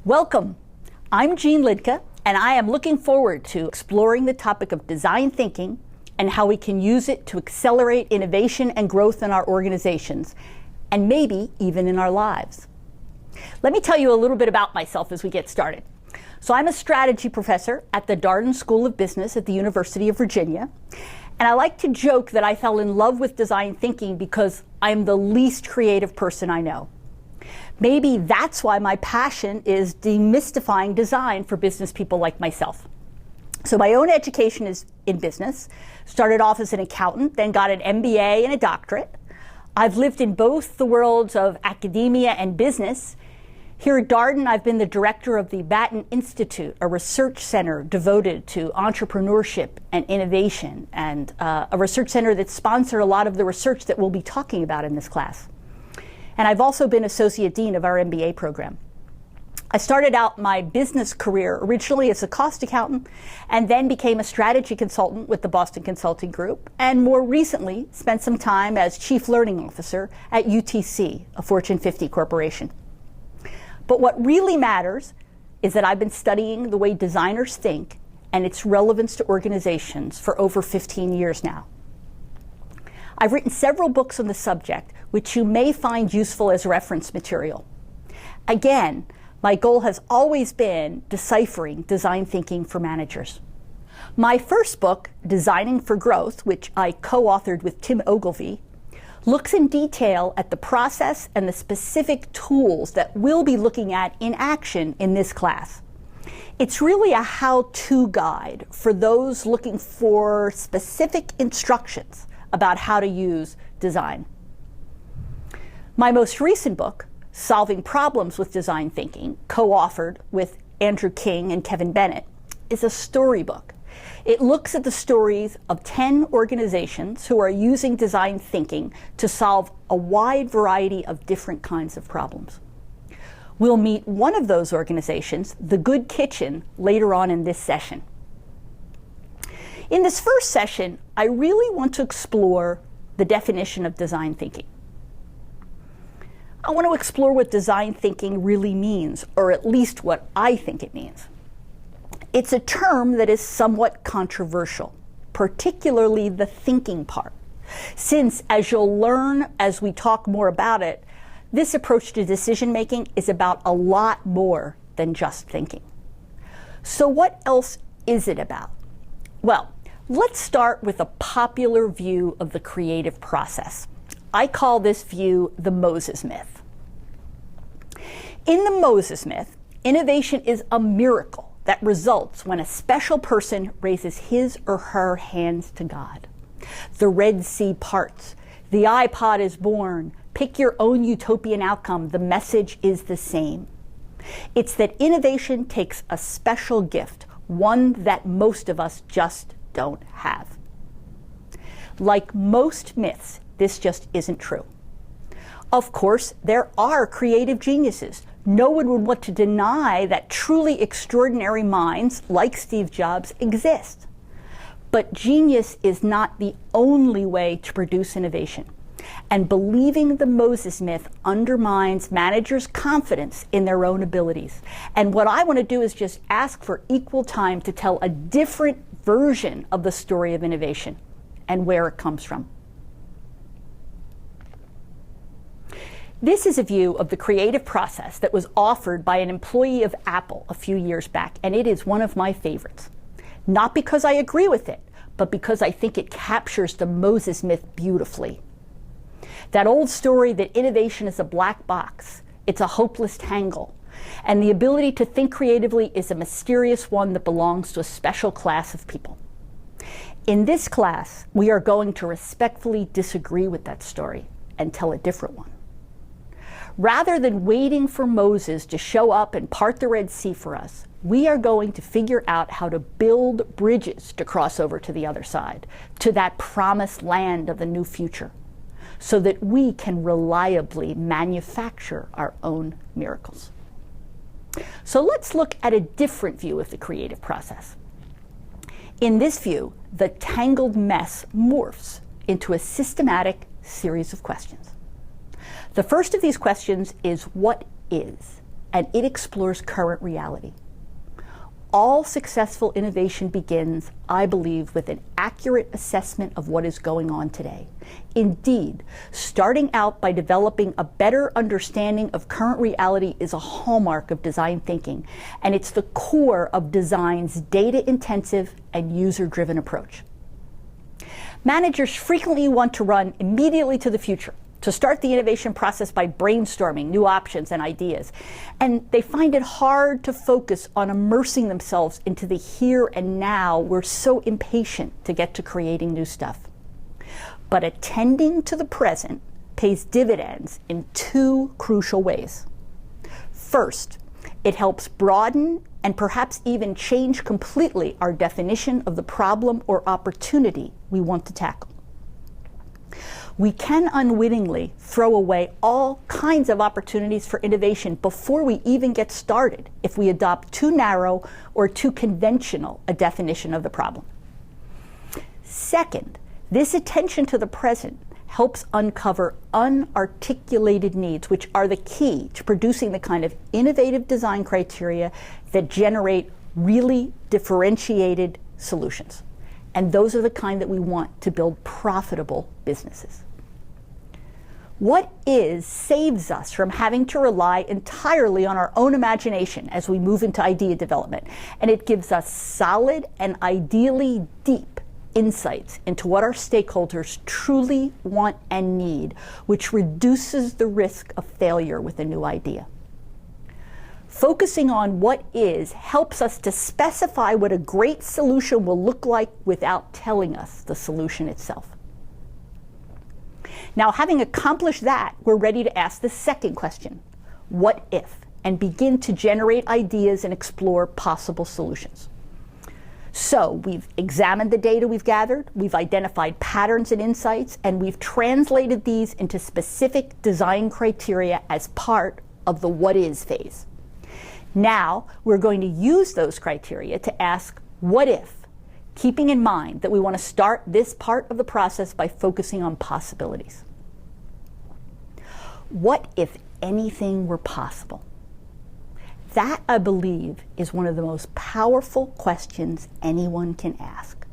Welcome. I'm Jean Lidke, and I am looking forward to exploring the topic of design thinking and how we can use it to accelerate innovation and growth in our organizations, and maybe even in our lives. Let me tell you a little bit about myself as we get started. So I'm a strategy professor at the Darden School of Business at the University of Virginia, and I like to joke that I fell in love with design thinking because I'm the least creative person I know. Maybe that's why my passion is demystifying design for business people like myself. So my own education is in business. Started off as an accountant, then got an MBA and a doctorate. I've lived in both the worlds of academia and business. Here at Darden, I've been the director of the Batten Institute, a research center devoted to entrepreneurship and innovation, and a research center that sponsored a lot of the research that we'll be talking about in this class. And I've also been associate dean of our MBA program. I started out my business career originally as a cost accountant and then became a strategy consultant with the Boston Consulting Group, and more recently spent some time as chief learning officer at UTC, a Fortune 50 corporation. But what really matters is that I've been studying the way designers think and its relevance to organizations for over 15 years now. I've written several books on the subject, which you may find useful as reference material. Again, my goal has always been deciphering design thinking for managers. My first book, Designing for Growth, which I co-authored with Tim Ogilvy, looks in detail at the process and the specific tools that we'll be looking at in action in this class. It's really a how-to guide for those looking for specific instructions about how to use design. My most recent book, Solving Problems with Design Thinking, co-authored with Andrew King and Kevin Bennett, is a storybook. It looks at the stories of 10 organizations who are using design thinking to solve a wide variety of different kinds of problems. We'll meet one of those organizations, The Good Kitchen, later on in this session. In this first session, I really want to explore the definition of design thinking. I want to explore what design thinking really means, or at least what I think it means. It's a term that is somewhat controversial, particularly the thinking part, since, as you'll learn as we talk more about it, this approach to decision making is about a lot more than just thinking. So what else is it about? Well, let's start with a popular view of the creative process. I call this view the Moses myth. In the Moses myth, innovation is a miracle that results when a special person raises his or her hands to God. The Red Sea parts, the iPod is born, pick your own utopian outcome, the message is the same. It's that innovation takes a special gift, one that most of us just don't have. Like most myths, this just isn't true. Of course, there are creative geniuses. No one would want to deny that truly extraordinary minds, like Steve Jobs, exist. But genius is not the only way to produce innovation. And believing the Moses myth undermines managers' confidence in their own abilities. And what I want to do is just ask for equal time to tell a different version of the story of innovation and where it comes from. This is a view of the creative process that was offered by an employee of Apple a few years back, and it is one of my favorites. Not because I agree with it, but because I think it captures the Moses myth beautifully. That old story that innovation is a black box, it's a hopeless tangle, and the ability to think creatively is a mysterious one that belongs to a special class of people. In this class, we are going to respectfully disagree with that story and tell a different one. Rather than waiting for Moses to show up and part the Red Sea for us, we are going to figure out how to build bridges to cross over to the other side, to that promised land of the new future, so that we can reliably manufacture our own miracles. So let's look at a different view of the creative process. In this view, the tangled mess morphs into a systematic series of questions. The first of these questions is, what is? and it explores current reality. All successful innovation begins, I believe, with an accurate assessment of what is going on today. Indeed, starting out by developing a better understanding of current reality is a hallmark of design thinking, and it's the core of design's data-intensive and user-driven approach. Managers frequently want to run immediately to the future, to start the innovation process by brainstorming new options and ideas. And they find it hard to focus on immersing themselves into the here and now. We're so impatient to get to creating new stuff. But attending to the present pays dividends in two crucial ways. First, it helps broaden and perhaps even change completely our definition of the problem or opportunity we want to tackle. We can unwittingly throw away all kinds of opportunities for innovation before we even get started if we adopt too narrow or too conventional a definition of the problem. Second, this attention to the present helps uncover unarticulated needs, which are the key to producing the kind of innovative design criteria that generate really differentiated solutions. And those are the kind that we want to build profitable businesses. What is saves us from having to rely entirely on our own imagination as we move into idea development, and it gives us solid and ideally deep insights into what our stakeholders truly want and need, which reduces the risk of failure with a new idea. Focusing on what is helps us to specify what a great solution will look like without telling us the solution itself. Now, having accomplished that, we're ready to ask the second question, what if, and begin to generate ideas and explore possible solutions. So we've examined the data we've gathered, we've identified patterns and insights, and we've translated these into specific design criteria as part of the what is phase. Now, we're going to use those criteria to ask, what if, keeping in mind that we want to start this part of the process by focusing on possibilities. What if anything were possible? That, I believe, is one of the most powerful questions anyone can ask.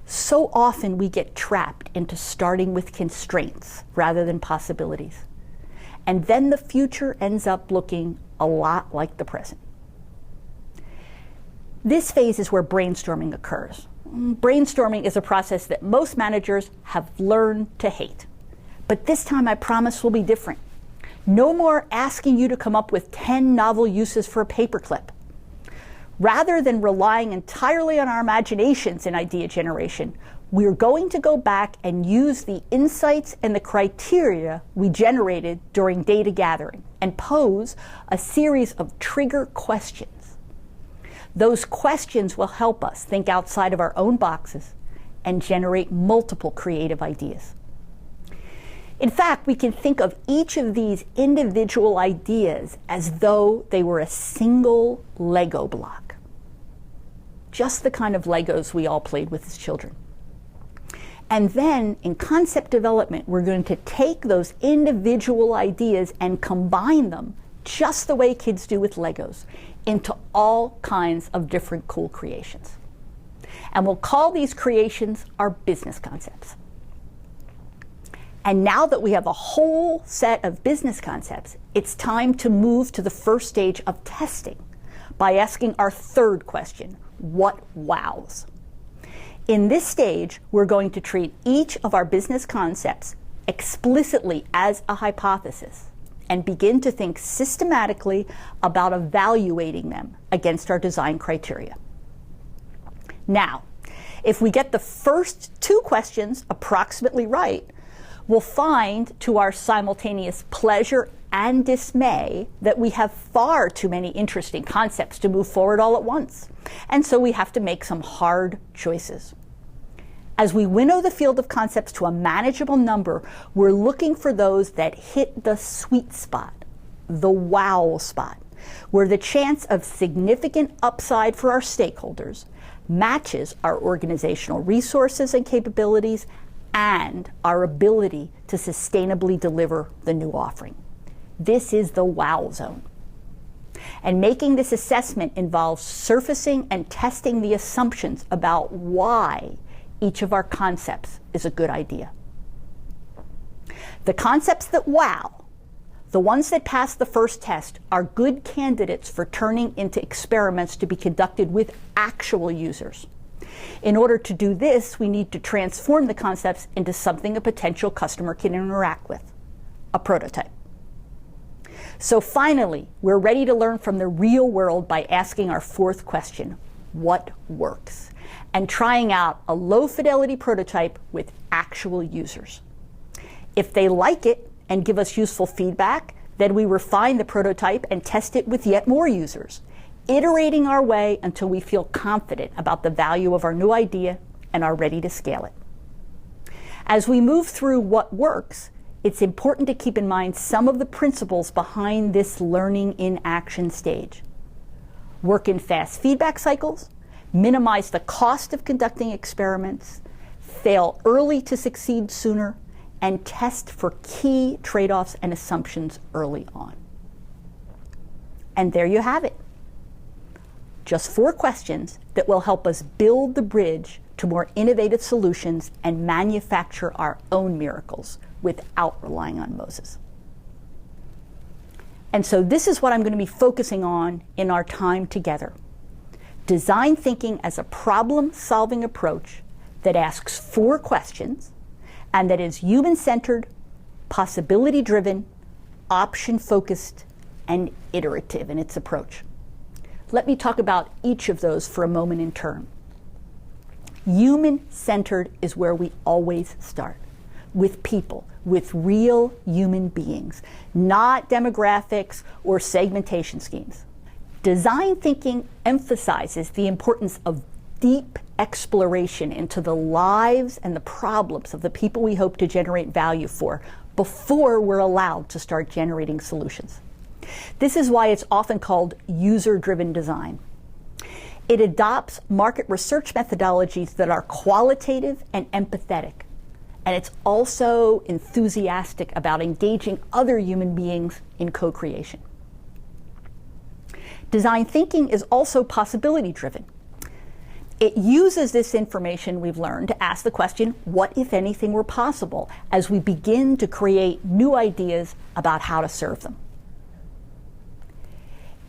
So often we get trapped into starting with constraints rather than possibilities. And then the future ends up looking a lot like the present. This phase is where brainstorming occurs. Brainstorming is a process that most managers have learned to hate. But this time, I promise, will be different. No more asking you to come up with 10 novel uses for a paperclip. Rather than relying entirely on our imaginations in idea generation, we're going to go back and use the insights and the criteria we generated during data gathering and pose a series of trigger questions. Those questions will help us think outside of our own boxes and generate multiple creative ideas. In fact, we can think of each of these individual ideas as though they were a single Lego block. Just the kind of Legos we all played with as children. And then in concept development, we're going to take those individual ideas and combine them, just the way kids do with Legos, into all kinds of different cool creations. And we'll call these creations our business concepts. And now that we have a whole set of business concepts, it's time to move to the first stage of testing by asking our third question, what wows? In this stage, we're going to treat each of our business concepts explicitly as a hypothesis and begin to think systematically about evaluating them against our design criteria. Now, if we get the first two questions approximately right, we'll find to our simultaneous pleasure and dismay that we have far too many interesting concepts to move forward all at once. And so we have to make some hard choices. As we winnow the field of concepts to a manageable number, we're looking for those that hit the sweet spot, the wow spot, where the chance of significant upside for our stakeholders matches our organizational resources and capabilities and our ability to sustainably deliver the new offering. This is the wow zone. And making this assessment involves surfacing and testing the assumptions about why each of our concepts is a good idea. The concepts that wow, the ones that pass the first test, are good candidates for turning into experiments to be conducted with actual users. In order to do this, we need to transform the concepts into something a potential customer can interact with, a prototype. So finally, we're ready to learn from the real world by asking our fourth question, what works? And trying out a low-fidelity prototype with actual users. If they like it and give us useful feedback, then we refine the prototype and test it with yet more users, iterating our way until we feel confident about the value of our new idea and are ready to scale it. As we move through what works, it's important to keep in mind some of the principles behind this learning in action stage. Work in fast feedback cycles, minimize the cost of conducting experiments, fail early to succeed sooner, and test for key trade-offs and assumptions early on. And there you have it. Just 4 questions that will help us build the bridge to more innovative solutions and manufacture our own miracles without relying on Moses. And so this is what I'm going to be focusing on in our time together. Design thinking as a problem-solving approach that asks 4 questions and that is human-centered, possibility-driven, option-focused, and iterative in its approach. Let me talk about each of those for a moment in turn. Human-centered is where we always start, with people, with real human beings, not demographics or segmentation schemes. Design thinking emphasizes the importance of deep exploration into the lives and the problems of the people we hope to generate value for before we're allowed to start generating solutions. This is why it's often called user-driven design. It adopts market research methodologies that are qualitative and empathetic. And it's also enthusiastic about engaging other human beings in co-creation. Design thinking is also possibility-driven. It uses this information we've learned to ask the question, what if anything were possible, as we begin to create new ideas about how to serve them.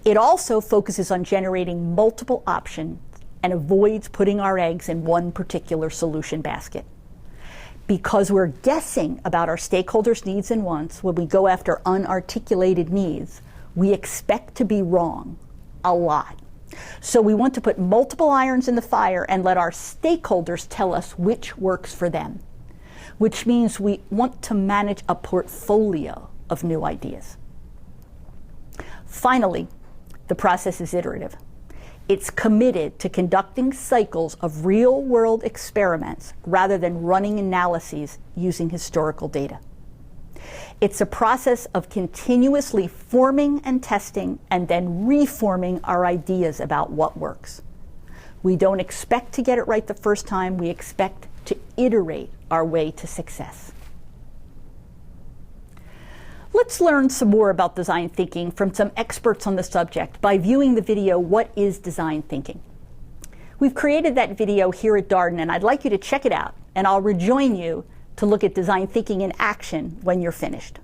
It also focuses on generating multiple options and avoids putting our eggs in one particular solution basket. Because we're guessing about our stakeholders' needs and wants when we go after unarticulated needs, we expect to be wrong a lot. So we want to put multiple irons in the fire and let our stakeholders tell us which works for them, which means we want to manage a portfolio of new ideas. Finally, the process is iterative. It's committed to conducting cycles of real-world experiments rather than running analyses using historical data. It's a process of continuously forming and testing and then reforming our ideas about what works. We don't expect to get it right the first time. We expect to iterate our way to success. Let's learn some more about design thinking from some experts on the subject by viewing the video, What is Design Thinking? We've created that video here at Darden, and I'd like you to check it out, and I'll rejoin you to look at design thinking in action when you're finished.